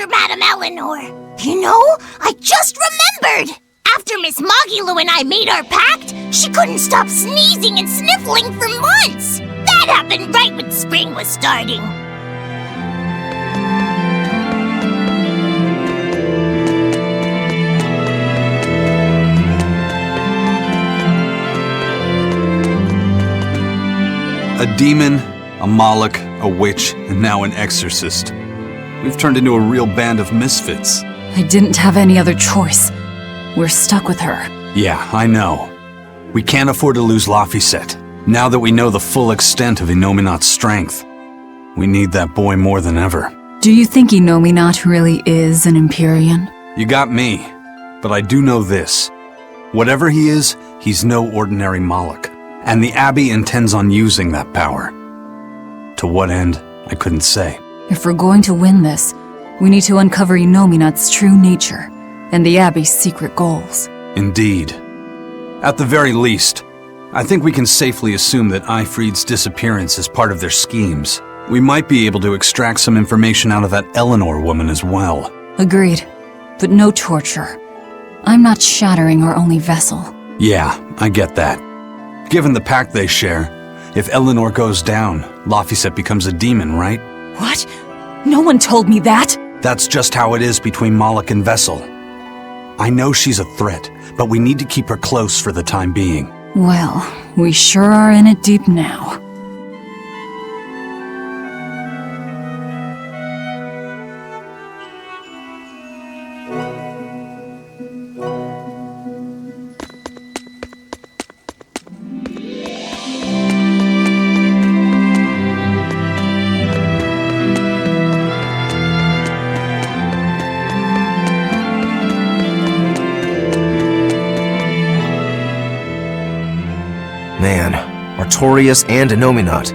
Madam Eleanor. You know, I just remembered! After Miss Mogulu and I made our pact, she couldn't stop sneezing and sniffling for months! That happened right when spring was starting. A demon, a Moloch, a witch, and now an exorcist. We've turned into a real band of misfits. I didn't have any other choice. We're stuck with her. Yeah, I know. We can't afford to lose Laphicet. Now that we know the full extent of Innominat's strength, we need that boy more than ever. Do you think Innominat really is an Empyrean? You got me. But I do know this. Whatever he is, he's no ordinary Moloch. And the Abbey intends on using that power. To what end, I couldn't say. If we're going to win this, we need to uncover Innominat's true nature and the Abbey's secret goals. Indeed. At the very least, I think we can safely assume that Ifrid's disappearance is part of their schemes. We might be able to extract some information out of that Eleanor woman as well. Agreed, but no torture. I'm not shattering our only vessel. Yeah, I get that. Given the pact they share, if Eleanor goes down, Laphicet becomes a demon, right? What? No one told me that! That's just how it is between Moloch and Vessel. I know she's a threat, but we need to keep her close for the time being. Well, we sure are in it deep now. Man, Artorias and Innominat.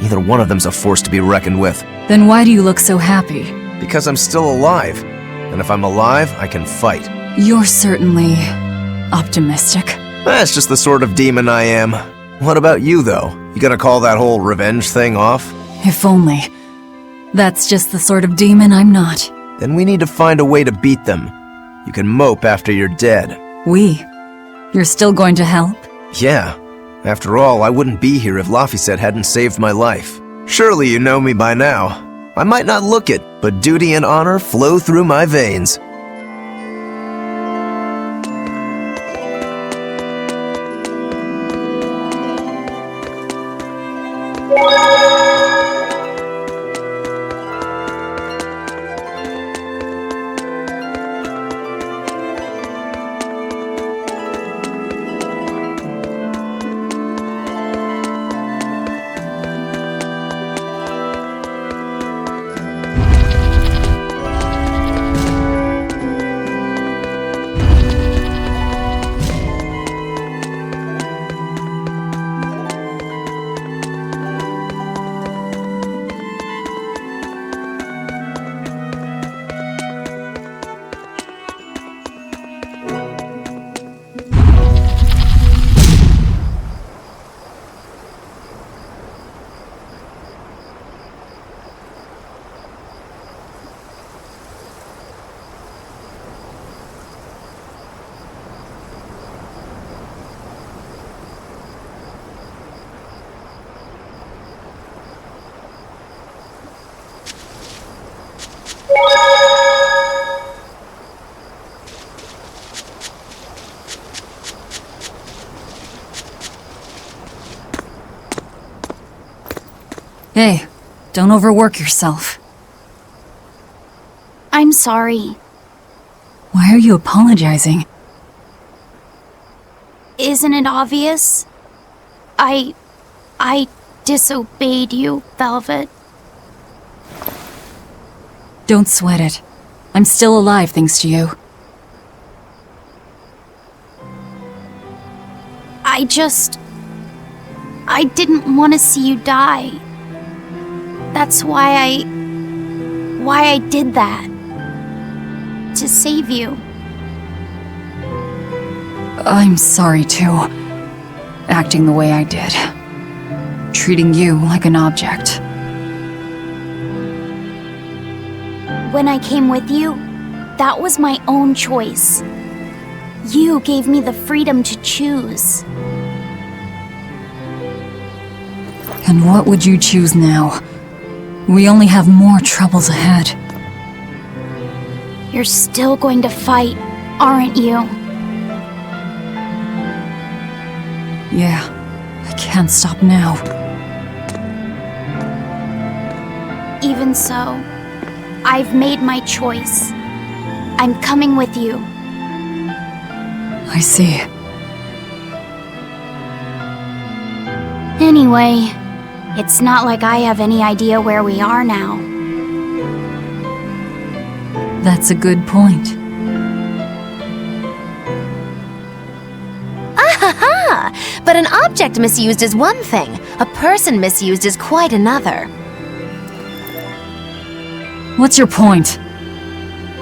Either one of them's a force to be reckoned with. Then why do you look so happy? Because I'm still alive. And if I'm alive, I can fight. You're certainly optimistic. That's just the sort of demon I am. What about you, though? You gonna call that whole revenge thing off? If only. That's just the sort of demon I'm not. Then we need to find a way to beat them. You can mope after you're dead. We? You're still going to help? Yeah. After all, I wouldn't be here if Laphicet hadn't saved my life. Surely you know me by now. I might not look it, but duty and honor flow through my veins. Hey, don't overwork yourself. I'm sorry. Why are you apologizing? Isn't it obvious? I disobeyed you, Velvet. Don't sweat it. I'm still alive thanks to you. I didn't want to see you die. That's why I did that. To save you. I'm sorry too. Acting the way I did. Treating you like an object. When I came with you, that was my own choice. You gave me the freedom to choose. And what would you choose now? We only have more troubles ahead. You're still going to fight, aren't you? Yeah, I can't stop now. Even so, I've made my choice. I'm coming with you. I see. Anyway, it's not like I have any idea where we are now. That's a good point. Ahaha! But an object misused is one thing. A person misused is quite another. What's your point?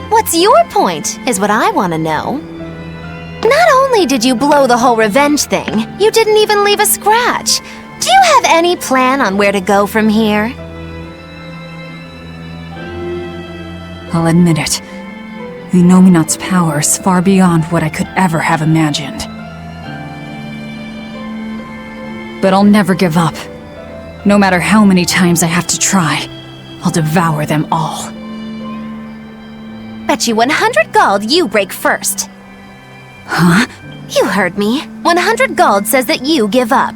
What's your point, is what I want to know. Not only did you blow the whole revenge thing, you didn't even leave a scratch. Do you have any plan on where to go from here? I'll admit it. The Nominat's power is far beyond what I could ever have imagined. But I'll never give up. No matter how many times I have to try, I'll devour them all. Bet you 100 gold you break first. Huh? You heard me. 100 gold says that you give up.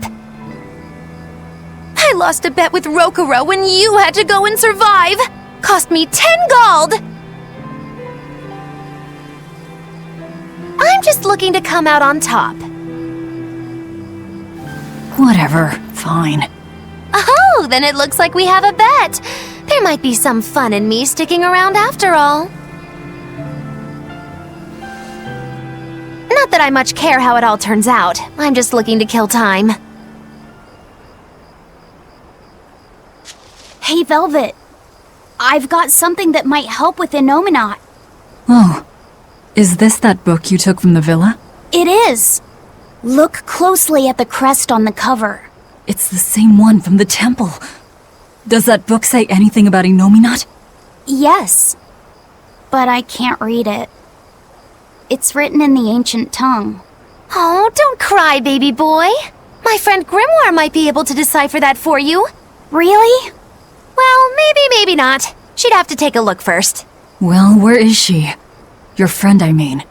I lost a bet with Rokuro when you had to go and survive. Cost me 10 gold. I'm just looking to come out on top. Whatever. Fine. Oh, then it looks like we have a bet. There might be some fun in me sticking around after all. Not that I much care how it all turns out. I'm just looking to kill time. Hey, Velvet. I've got something that might help with Innominat. Oh. Is this that book you took from the villa? It is. Look closely at the crest on the cover. It's the same one from the temple. Does that book say anything about Innominat? Yes. But I can't read it. It's written in the ancient tongue. Oh, don't cry, baby boy. My friend Grimoire might be able to decipher that for you. Really? Well, maybe not. She'd have to take a look first. Well, where is she? Your friend, I mean.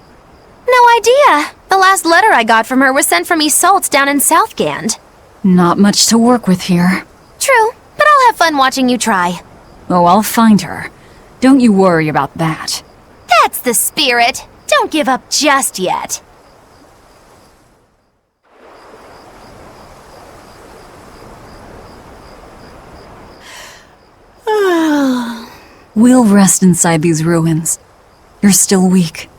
No idea. The last letter I got from her was sent from Isolde down in Southgand. Not much to work with here. True, but I'll have fun watching you try. Oh, I'll find her. Don't you worry about that. That's the spirit. Don't give up just yet. We'll rest inside these ruins. You're still weak.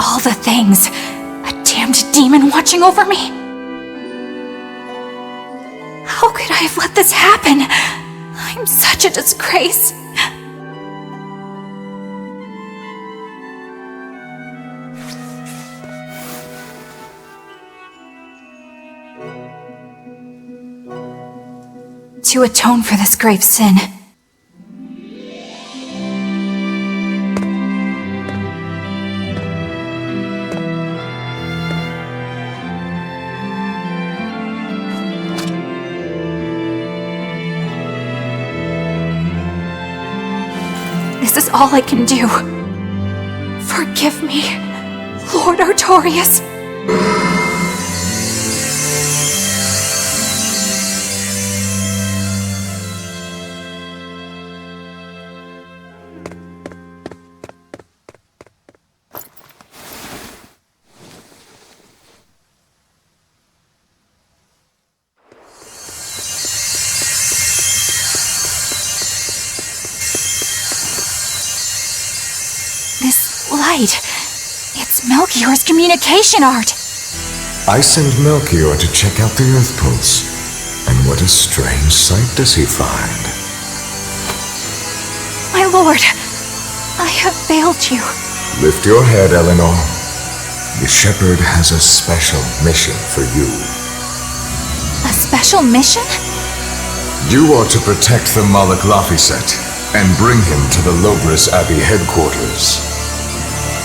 all the things. A damned demon watching over me. How could I have let this happen? I'm such a disgrace. To atone for this grave sin, this is all I can do. Forgive me, Lord Artorius. It's Melchior's communication art. I send Melchior to check out the Earth Pulse. And what a strange sight does he find? My lord, I have failed you. Lift your head, Eleanor. The Shepherd has a special mission for you. A special mission? You are to protect the Malak Laphicet and bring him to the Logris Abbey headquarters.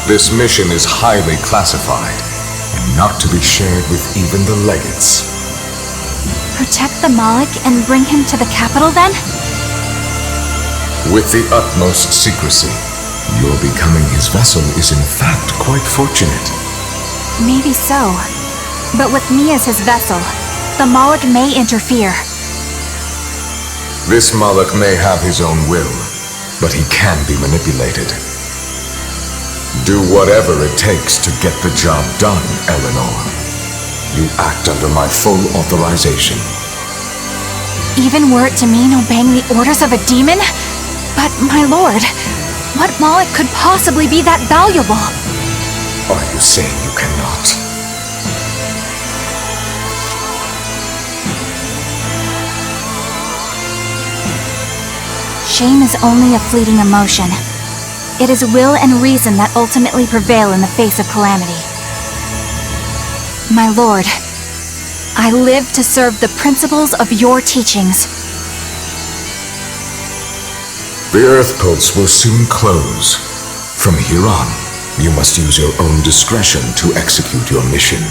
This mission is highly classified and not to be shared with even the legates. Protect the Malak and bring him to the capital then? With the utmost secrecy. Your becoming his vessel is in fact quite fortunate. Maybe so. But with me as his vessel, the Malak may interfere. This Malak may have his own will, but he can be manipulated. Do whatever it takes to get the job done, Eleanor. You act under my full authorization. Even were it to mean obeying the orders of a demon? But, my lord, what Malak could possibly be that valuable? Are you saying you cannot? Shame is only a fleeting emotion. It is will and reason that ultimately prevail in the face of calamity. My lord, I live to serve the principles of your teachings. The Earth Pulse will soon close. From here on, you must use your own discretion to execute your mission.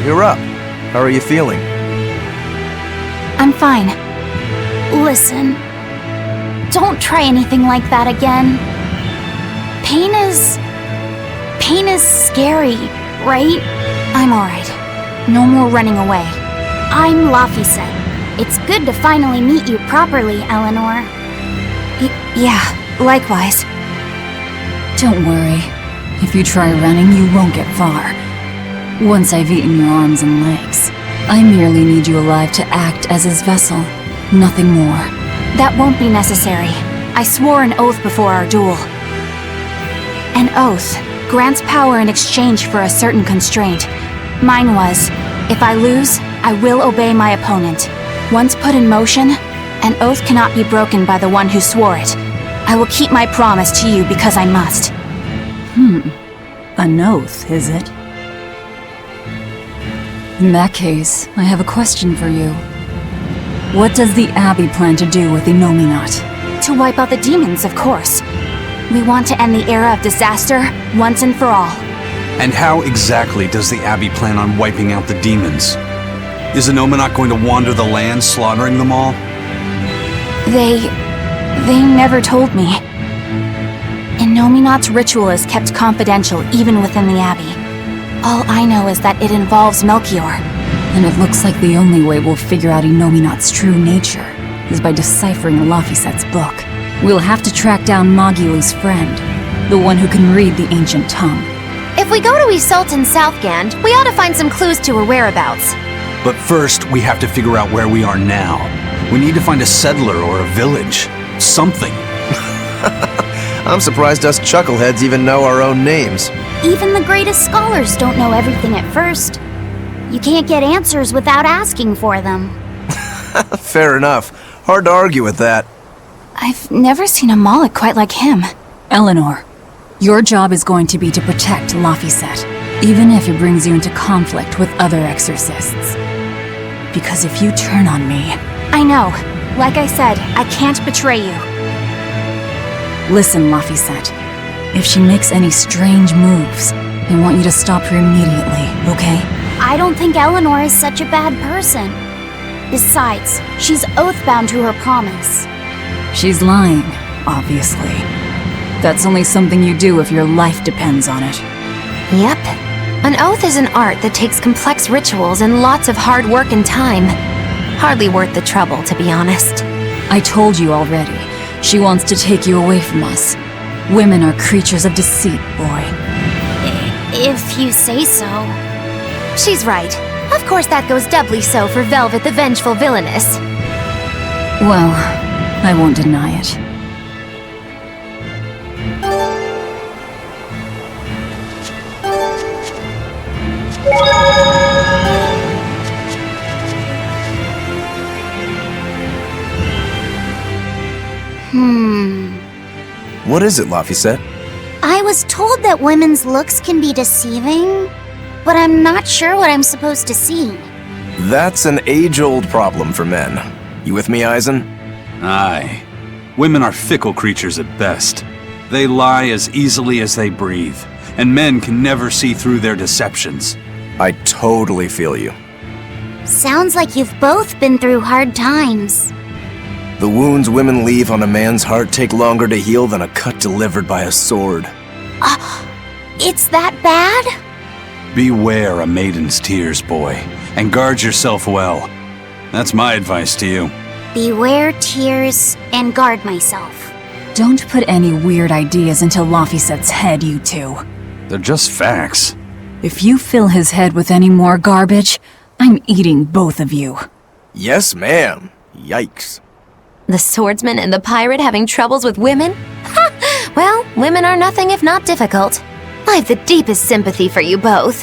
You're up. How are you feeling? I'm fine. Listen, don't try anything like that again. Pain is scary, right? I'm alright. No more running away. I'm Laphicet. It's good to finally meet you properly, Eleanor. Yeah, likewise. Don't worry. If you try running, you won't get far. Once I've eaten your arms and legs, I merely need you alive to act as his vessel. Nothing more. That won't be necessary. I swore an oath before our duel. An oath grants power in exchange for a certain constraint. Mine was, if I lose, I will obey my opponent. Once put in motion, an oath cannot be broken by the one who swore it. I will keep my promise to you because I must. An oath, is it? In that case, I have a question for you. What does the Abbey plan to do with the Nominat? To wipe out the demons, of course. We want to end the era of disaster once and for all. And how exactly does the Abbey plan on wiping out the demons? Is the Nominat going to wander the land, slaughtering them all? They never told me. Nominat's ritual is kept confidential even within the Abbey. All I know is that it involves Melchior. And it looks like the only way we'll figure out Inominat's true nature is by deciphering Laphicet's book. We'll have to track down Magilu's friend, the one who can read the ancient tongue. If we go to Isolt in Southgand, we ought to find some clues to her whereabouts. But first, we have to figure out where we are now. We need to find a settler or a village. Something. I'm surprised us chuckleheads even know our own names. Even the greatest scholars don't know everything at first. You can't get answers without asking for them. Fair enough. Hard to argue with that. I've never seen a Moloch quite like him. Eleanor, your job is going to be to protect Laphicet, even if it brings you into conflict with other exorcists. Because if you turn on me... I know. Like I said, I can't betray you. Listen, Laphicet. If she makes any strange moves, I want you to stop her immediately, okay? I don't think Eleanor is such a bad person. Besides, she's oath-bound to her promise. She's lying, obviously. That's only something you do if your life depends on it. Yep. An oath is an art that takes complex rituals and lots of hard work and time. Hardly worth the trouble, to be honest. I told you already. She wants to take you away from us. Women are creatures of deceit, boy. If you say so. She's right. Of course that goes doubly so for Velvet the Vengeful Villainess. Well, I won't deny it. What is it, Laphicet? I was told that women's looks can be deceiving, but I'm not sure what I'm supposed to see. That's an age-old problem for men. You with me, Eisen? Aye. Women are fickle creatures at best. They lie as easily as they breathe, and men can never see through their deceptions. I totally feel you. Sounds like you've both been through hard times. The wounds women leave on a man's heart take longer to heal than a cut delivered by a sword. It's that bad? Beware a maiden's tears, boy, and guard yourself well. That's my advice to you. Beware tears and guard myself. Don't put any weird ideas into Laphicet's head, you two. They're just facts. If you fill his head with any more garbage, I'm eating both of you. Yes, ma'am. Yikes. The swordsman and the pirate having troubles with women? Ha! Well, women are nothing if not difficult. I've the deepest sympathy for you both.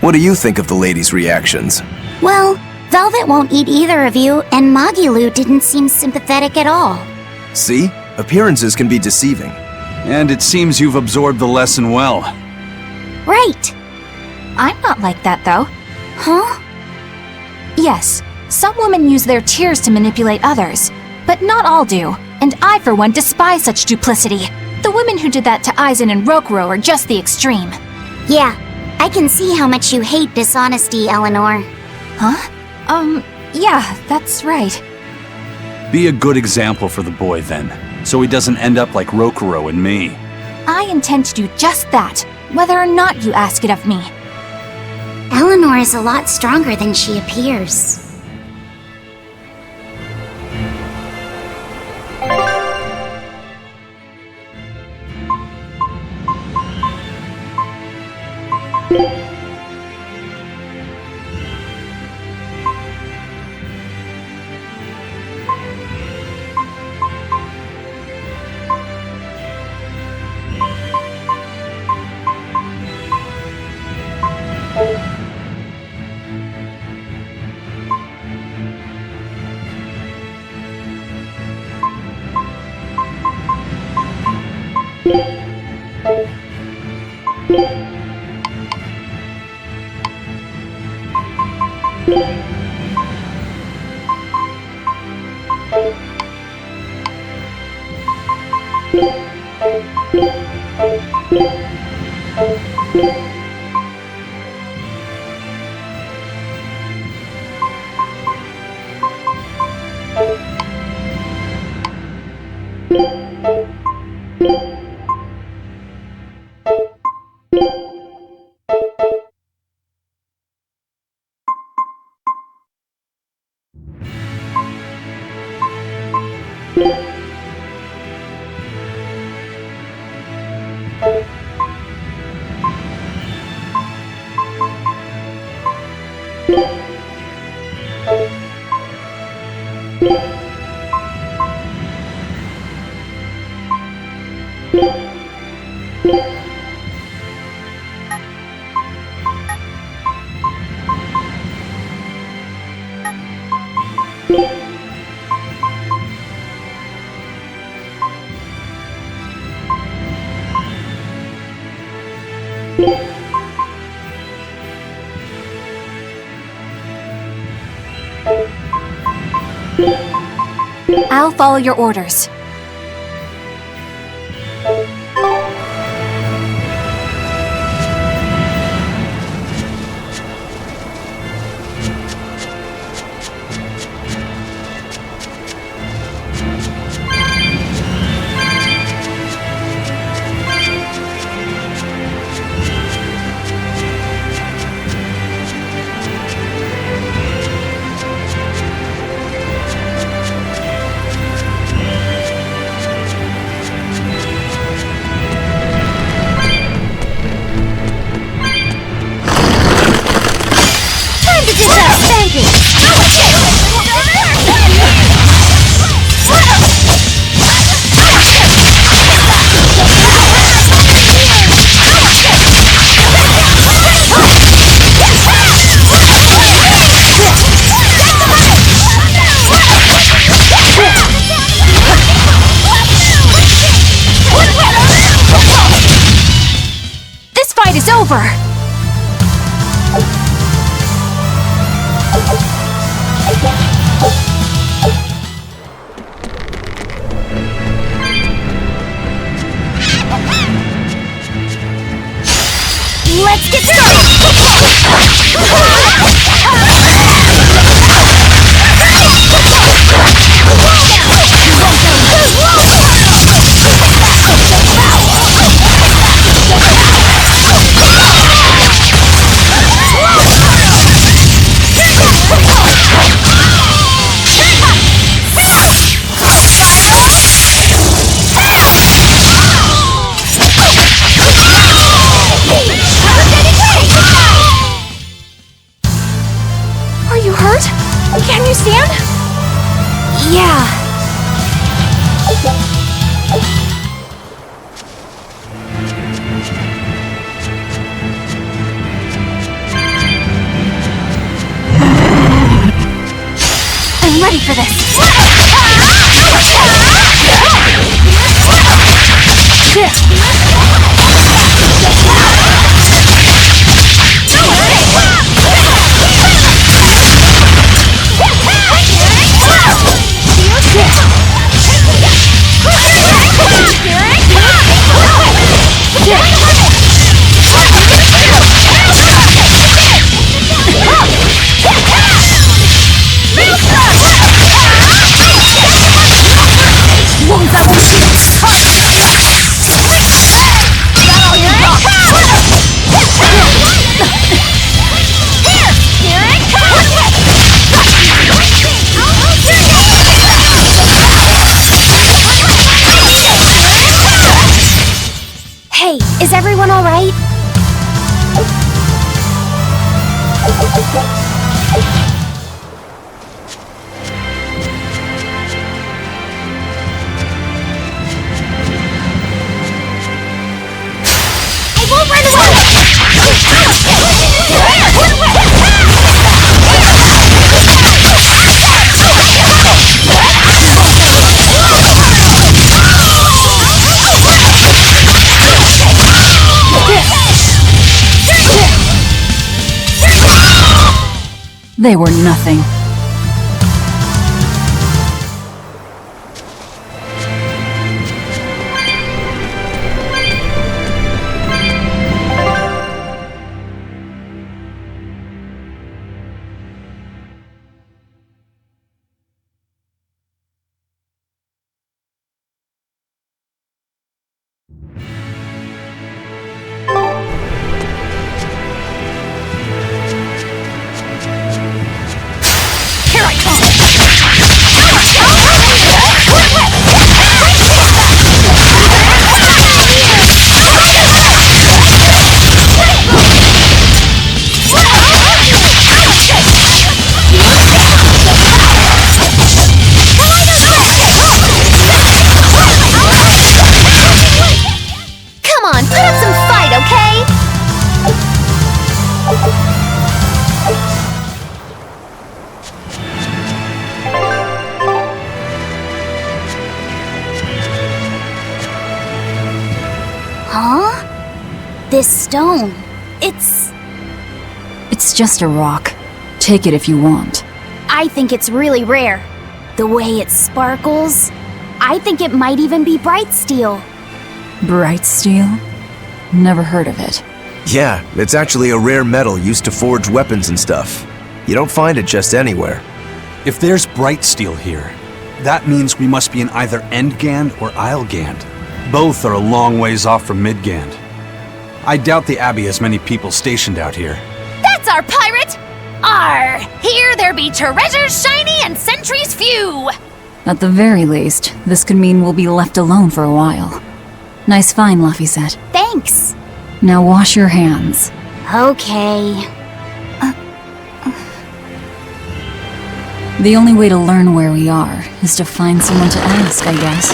What do you think of the ladies' reactions? Well, Velvet won't eat either of you, and Magilu didn't seem sympathetic at all. See? Appearances can be deceiving. And it seems you've absorbed the lesson well. Right. I'm not like that, though. Huh? Yes, some women use their tears to manipulate others, but not all do, and I, for one, despise such duplicity. The women who did that to Eisen and Rokuro are just the extreme. Yeah, I can see how much you hate dishonesty, Eleanor. Huh? Yeah, that's right. Be a good example for the boy, then, so he doesn't end up like Rokuro and me. I intend to do just that, whether or not you ask it of me. Eleanor is a lot stronger than she appears. I'll follow your orders. Let's get started! Can you stand? Yeah. I'm ready for this. Hey, is everyone all right? I won't run away! They were nothing. Huh? This stone, it's just a rock. Take it if you want. I think it's really rare. The way it sparkles, I think it might even be bright steel. Bright steel? Never heard of it. Yeah, it's actually a rare metal used to forge weapons and stuff. You don't find it just anywhere. If there's bright steel here, that means we must be in either Endgand or Islegand. Both are a long ways off from Midgand. I doubt the Abbey has many people stationed out here. That's our pirate! Arr! Here there be treasures shiny and sentries few! At the very least, this could mean we'll be left alone for a while. Nice find, Laphicet. Thanks. Now wash your hands. Okay. The only way to learn where we are is to find someone to ask, I guess.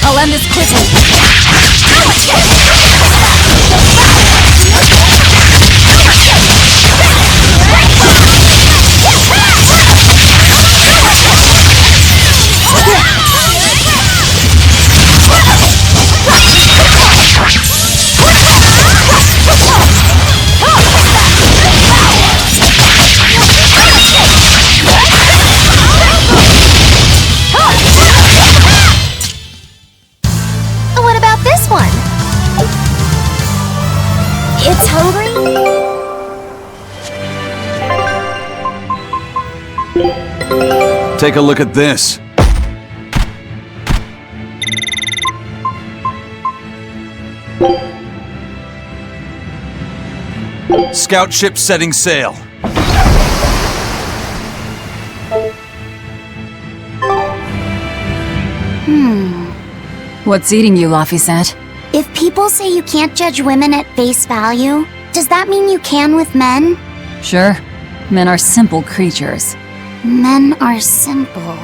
I'll end this quickly. What about this one? It's hungry? Take a look at this. Scout ship setting sail. What's eating you, Laphicet? If people say you can't judge women at face value, does that mean you can with men? Sure. Men are simple creatures. Men are simple.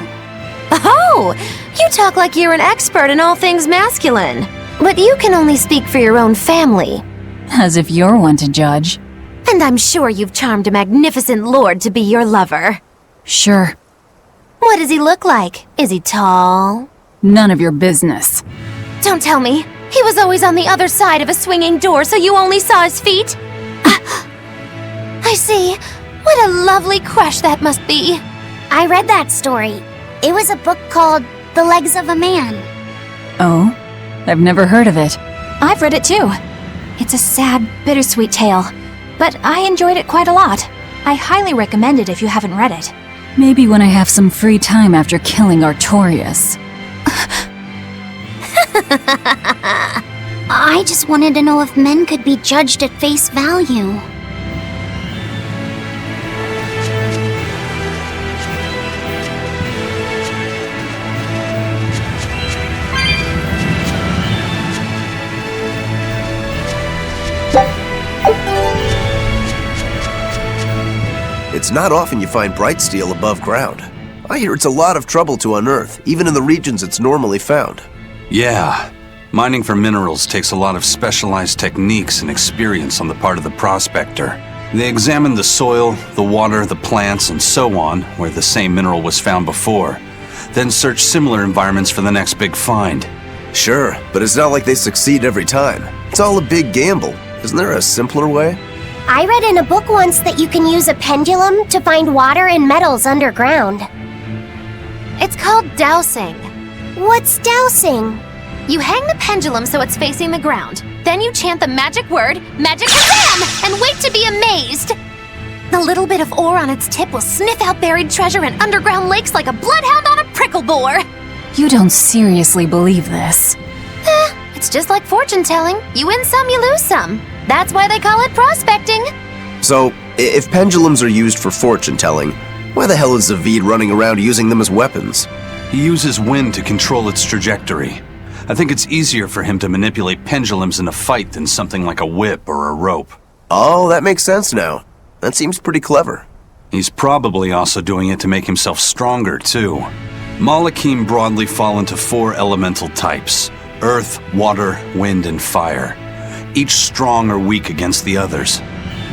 Oh! You talk like you're an expert in all things masculine. But you can only speak for your own family. As if you're one to judge. And I'm sure you've charmed a magnificent lord to be your lover. Sure. What does he look like? Is he tall? None of your business. Don't tell me. He was always on the other side of a swinging door, so you only saw his feet? I see. What a lovely crush that must be. I read that story. It was a book called The Legs of a Man. Oh? I've never heard of it. I've read it too. It's a sad, bittersweet tale, but I enjoyed it quite a lot. I highly recommend it if you haven't read it. Maybe when I have some free time after killing Artorias. I just wanted to know if men could be judged at face value. It's not often you find bright steel above ground. I hear it's a lot of trouble to unearth, even in the regions it's normally found. Yeah. Mining for minerals takes a lot of specialized techniques and experience on the part of the prospector. They examine the soil, the water, the plants, and so on, where the same mineral was found before. Then search similar environments for the next big find. Sure, but it's not like they succeed every time. It's all a big gamble. Isn't there a simpler way? I read in a book once that you can use a pendulum to find water and metals underground. It's called dowsing. What's dowsing? You hang the pendulum so it's facing the ground. Then you chant the magic word, Magic Kazam, and wait to be amazed. The little bit of ore on its tip will sniff out buried treasure in underground lakes like a bloodhound on a prickle bore. You don't seriously believe this. It's just like fortune telling. You win some, you lose some. That's why they call it prospecting. So, if pendulums are used for fortune telling, why the hell is Zavid running around using them as weapons? He uses wind to control its trajectory. I think it's easier for him to manipulate pendulums in a fight than something like a whip or a rope. Oh, that makes sense now. That seems pretty clever. He's probably also doing it to make himself stronger, too. Malachim broadly fall into 4 elemental types: earth, water, wind, and fire. Each strong or weak against the others.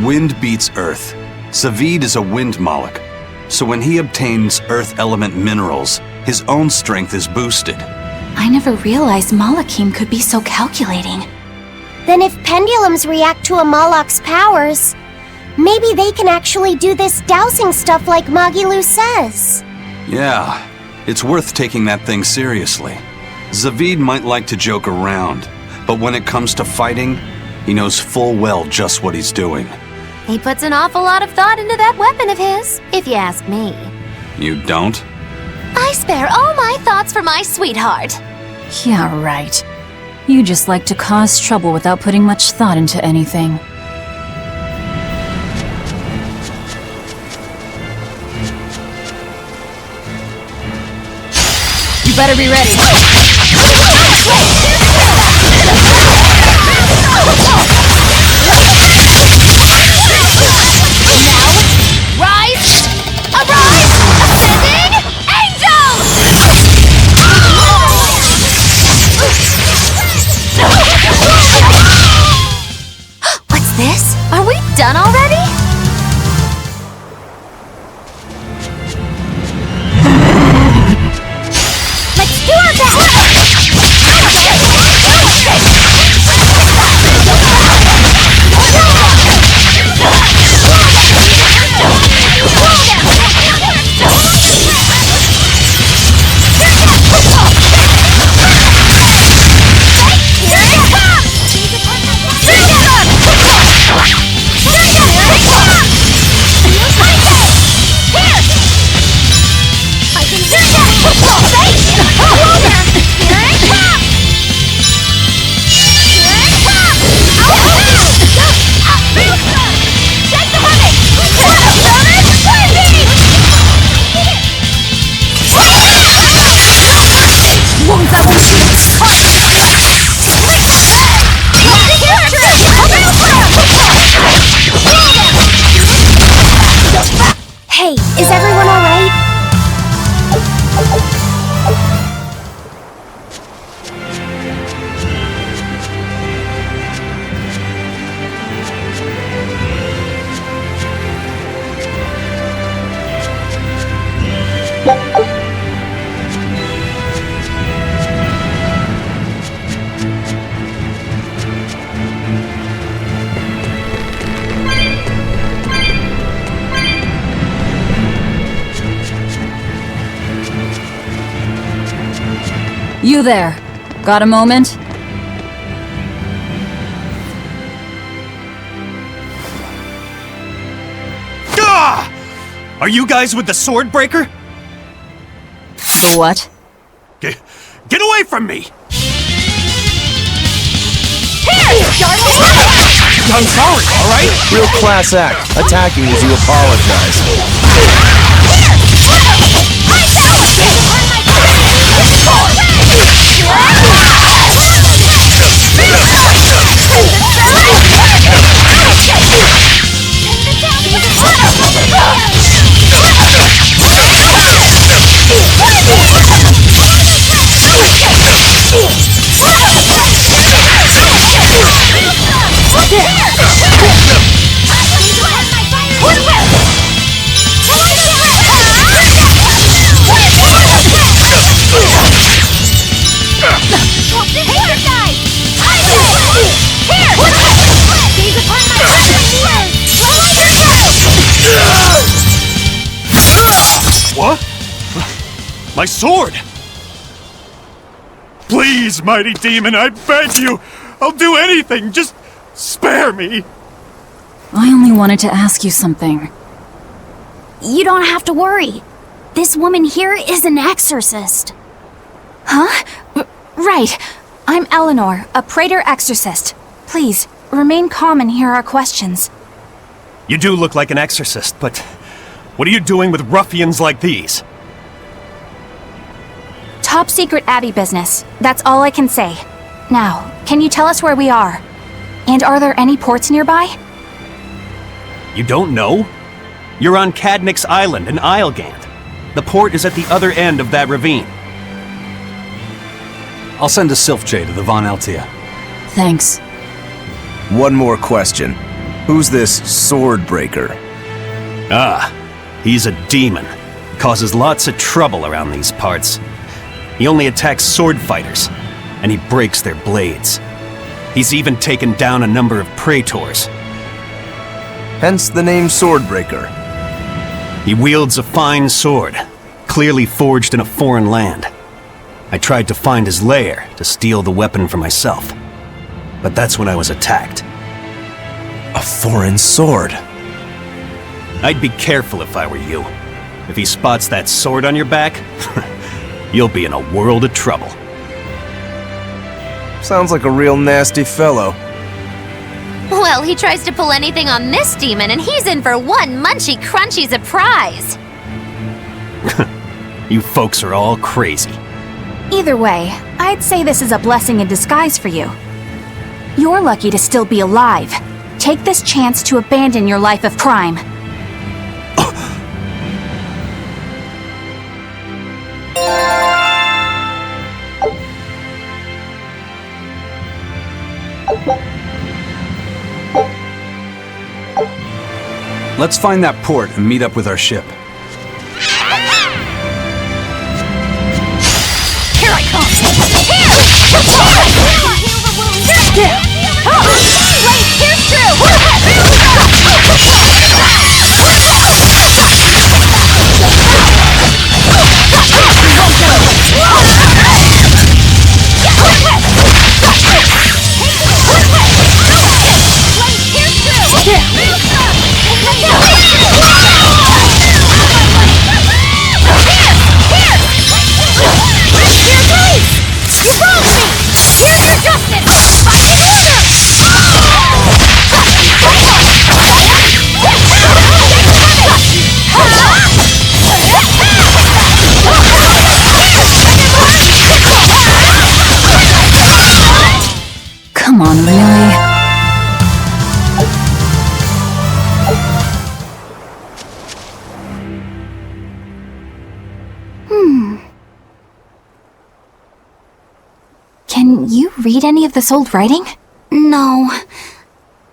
Wind beats earth. Zavid is a wind Malach, so when he obtains earth element minerals, his own strength is boosted. I never realized Malakim could be so calculating. Then if pendulums react to a Moloch's powers, maybe they can actually do this dowsing stuff like Magilu says. Yeah, it's worth taking that thing seriously. Zavid might like to joke around, but when it comes to fighting, he knows full well just what he's doing. He puts an awful lot of thought into that weapon of his, if you ask me. You don't? I spare all my thoughts for my sweetheart. Yeah, right. You just like to cause trouble without putting much thought into anything. You better be ready. Now, rise! Arise! Ascending angel! What's this? Are we done already? Let's do our best! Hey, is everyone alright? You there. Got a moment? Gah! Are you guys with the sword breaker? The what? Get away from me! I'm sorry, alright? Real class act, attacking as you apologize. What? My sword! Please, mighty demon, I beg you! I'll do anything, just spare me! I only wanted to ask you something. You don't have to worry. This woman here is an exorcist. Huh? Right. I'm Eleanor, a praetor exorcist. Please, remain calm and hear our questions. You do look like an exorcist, but what are you doing with ruffians like these? Top secret Abbey business. That's all I can say. Now, can you tell us where we are? And are there any ports nearby? You don't know? You're on Cadnick's Island in Islegand. The port is at the other end of that ravine. I'll send a Sylph-J to the Von Altia. Thanks. One more question. Who's this sword breaker? Ah, he's a demon. Causes lots of trouble around these parts. He only attacks sword fighters, and he breaks their blades. He's even taken down a number of praetors. Hence the name Swordbreaker. He wields a fine sword, clearly forged in a foreign land. I tried to find his lair to steal the weapon for myself, but that's when I was attacked. A foreign sword. I'd be careful if I were you. If he spots that sword on your back, you'll be in a world of trouble. Sounds like a real nasty fellow. Well, he tries to pull anything on this demon, and he's in for one munchy crunchy surprise. You folks are all crazy. Either way, I'd say this is a blessing in disguise for you. You're lucky to still be alive. Take this chance to abandon your life of crime. Let's find that port and meet up with our ship. Here I come! Come on, really? Can you read any of this old writing? No.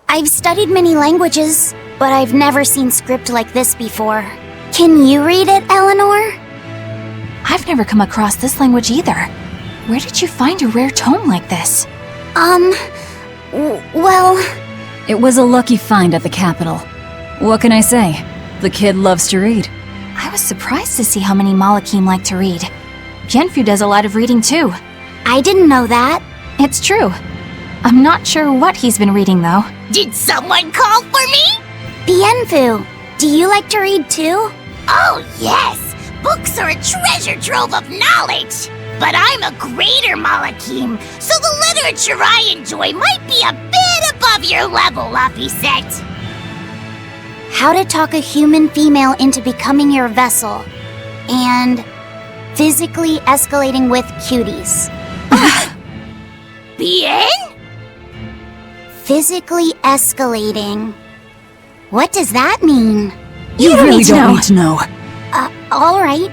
I've studied many languages, but I've never seen script like this before. Can you read it, Eleanor? I've never come across this language either. Where did you find a rare tome like this? Well... It was a lucky find at the capital. What can I say? The kid loves to read. I was surprised to see how many Malakim like to read. Bienfu does a lot of reading too. I didn't know that. It's true. I'm not sure what he's been reading though. Did someone call for me? Bienfu, do you like to read too? Oh, yes. Books are a treasure trove of knowledge. But I'm a greater Malakim, so the literature I enjoy might be a bit above your level, Laphicet. How to talk a human female into becoming your vessel. And physically escalating with cuties. Bien? Physically escalating. What does that mean? You really don't need to know. Alright.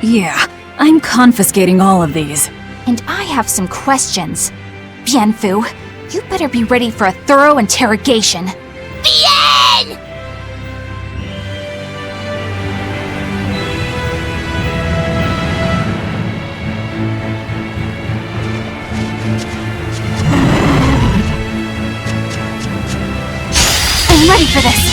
Yeah, I'm confiscating all of these. And I have some questions. Bienfu, you better be ready for a thorough interrogation. Bien! I'm ready for this.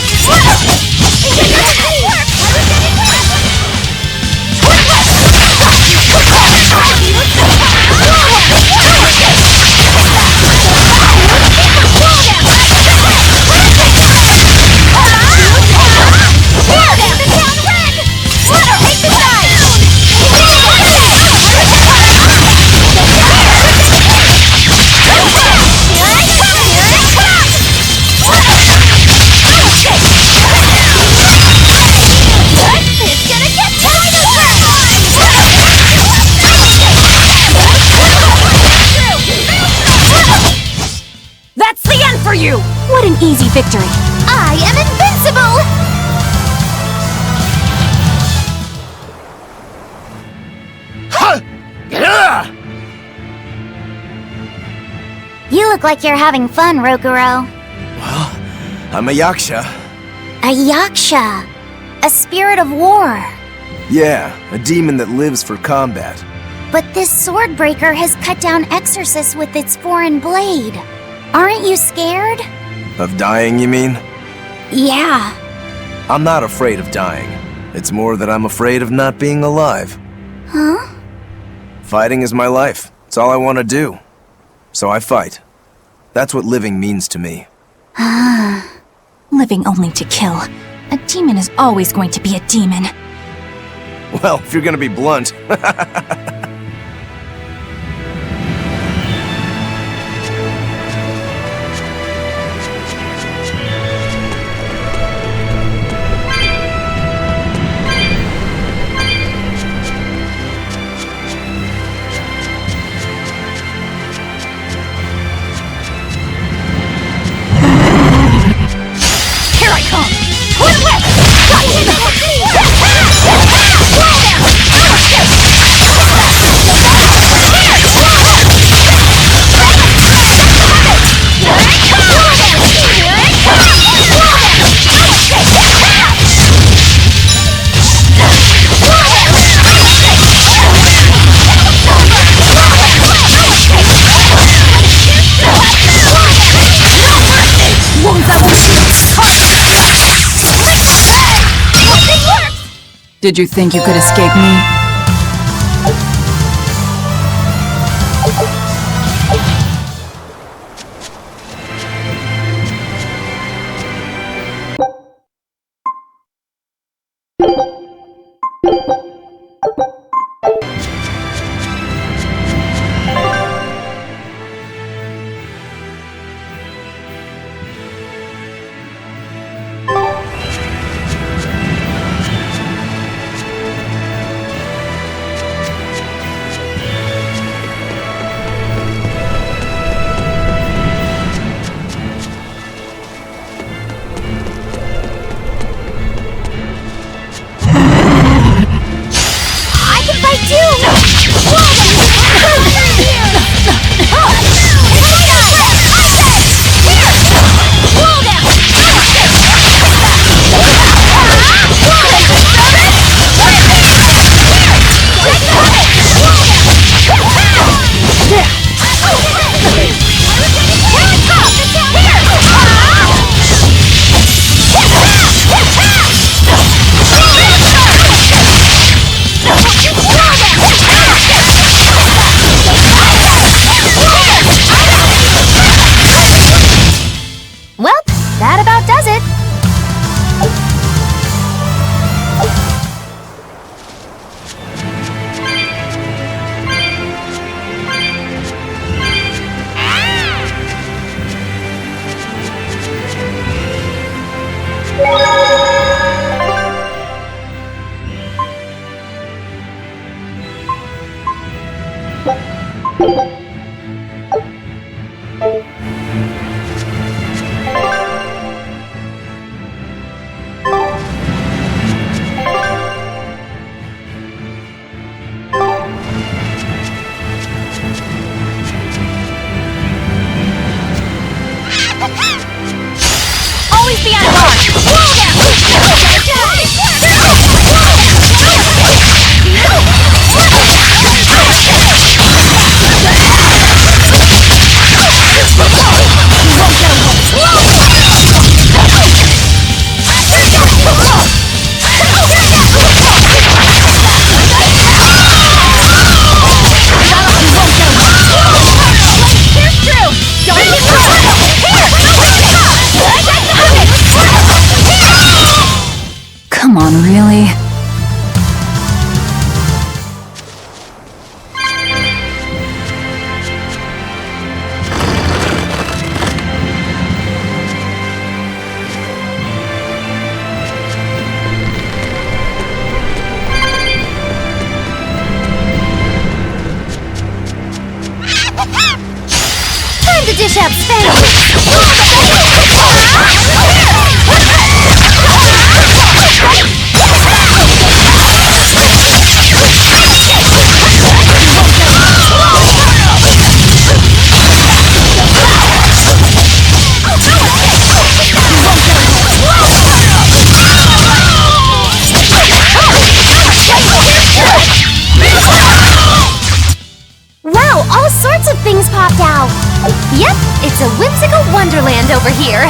You! What an easy victory! I am invincible! You look like you're having fun, Rokuro. Well, I'm a Yaksha. A Yaksha. A spirit of war. Yeah, a demon that lives for combat. but this sword breaker has cut down exorcists with its foreign blade. Aren't you scared? Of dying, you mean? Yeah. I'm not afraid of dying. It's more that I'm afraid of not being alive. Huh? Fighting is my life. It's all I want to do. So I fight. That's what living means to me. Living only to kill. A demon is always going to be a demon. Well, if you're gonna be blunt. Did you think you could escape me? Come on, really? Time to dish out spankings! Yep, it's a whimsical wonderland over here.